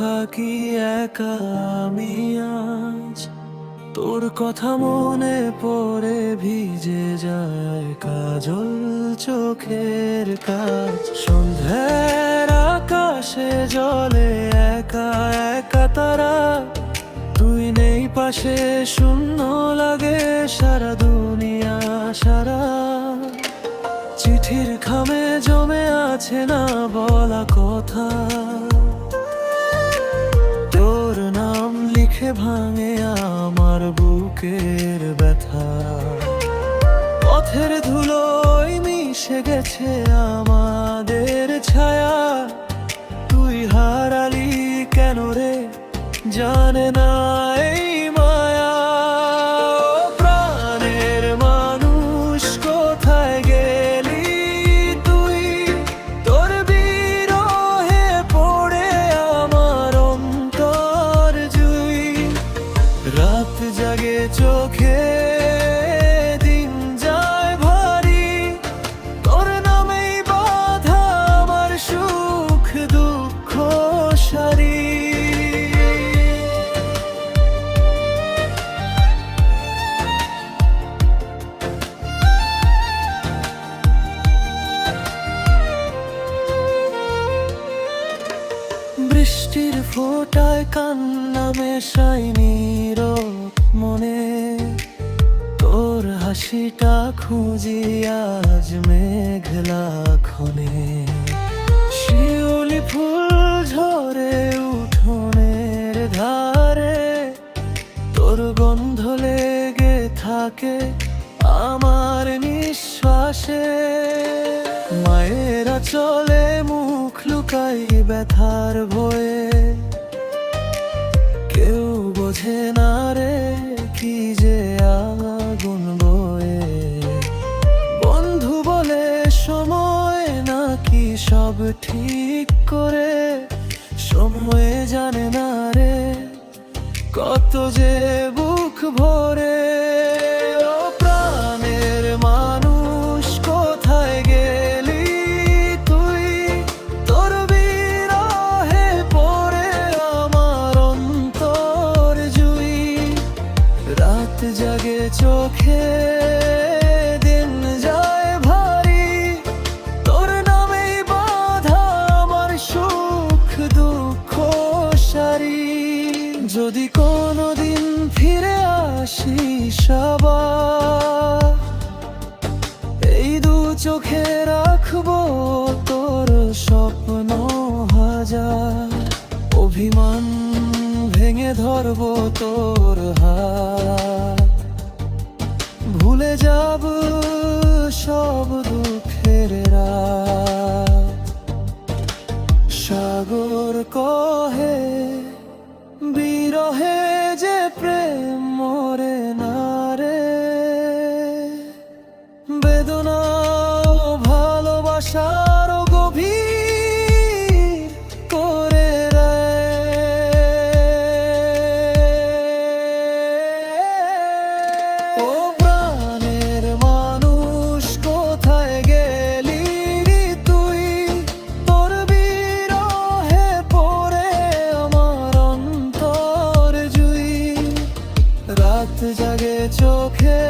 থাকি একা আমি আজ, তোর কথা মনে পড়ে ভিজে যায় কাজল চোখের কাজ। সন্ধ্যার আকাশে জলে একা একা তারা, তুই নেই পাশে শূন্য লাগে সারা দুনিয়া সারা। চিঠির খামে জমে আছে না বলা কথা, তোর নাম লিখে ভাঙে আমার বুকের ব্যথা। পথের ধুলোয় মিশে গেছে আমাদের ছায়া, তুই হারালি কেন রে জানে না এই মায়া। প্রাণের মানুষ কোথায় গেলি তুই, তোর বিরহে পড়ে আমার অন্তর জুই। রাত জাগে চোখে দিন যায় ভারী, তোর নামেই বাঁধা আমার সুখ দুঃখ সারি। বৃষ্টির ফোঁটায় কান্না মেশাই নীরব মনে, তোর হাসিটা খুঁজি আজ মেঘলা ক্ষণে। শিউলি ফুল ঝরে উঠোনের ধারে, তোর গন্ধ লেগে থাকে আমার নিঃশ্বাসে। মায়েরা চলে মুখ লুকাই ব্যথার ভয়ে, কেউ বোঝে না রে কি যে আগুন বয়ে। বন্ধু বলে সময় নাকি সব ঠিক করে, সময় জানে না রে কত যে বুক ভরে। ও প্রাণের মানুষ কোথায় গেলি তুই, তোর বিরহে পড়ে আমার অন্তর জুই। রাত জাগে চোখে দিন যায় ভারী, তোর নামেই বাঁধা আমার সুখ দুঃখ সারি। যদি কোনোদিন ফিরে আসিস আবার, এই দু চোখে রাখবো তোর স্বপ্ন হাজার। অভিমান ভেঙে ধরবো তোর হাত, ভুলে যাব সব দুঃখের রাত। সাগর কহে বিরহে যে প্রেম মরে না রে, বেদনা ও ভালোবাসার গভীর করে ও প্রাণের মানুষ কোথায় গেলি তুই, তোর বিরহে পড়ে আমার অন্তর জুই। রাত জাগে চোখে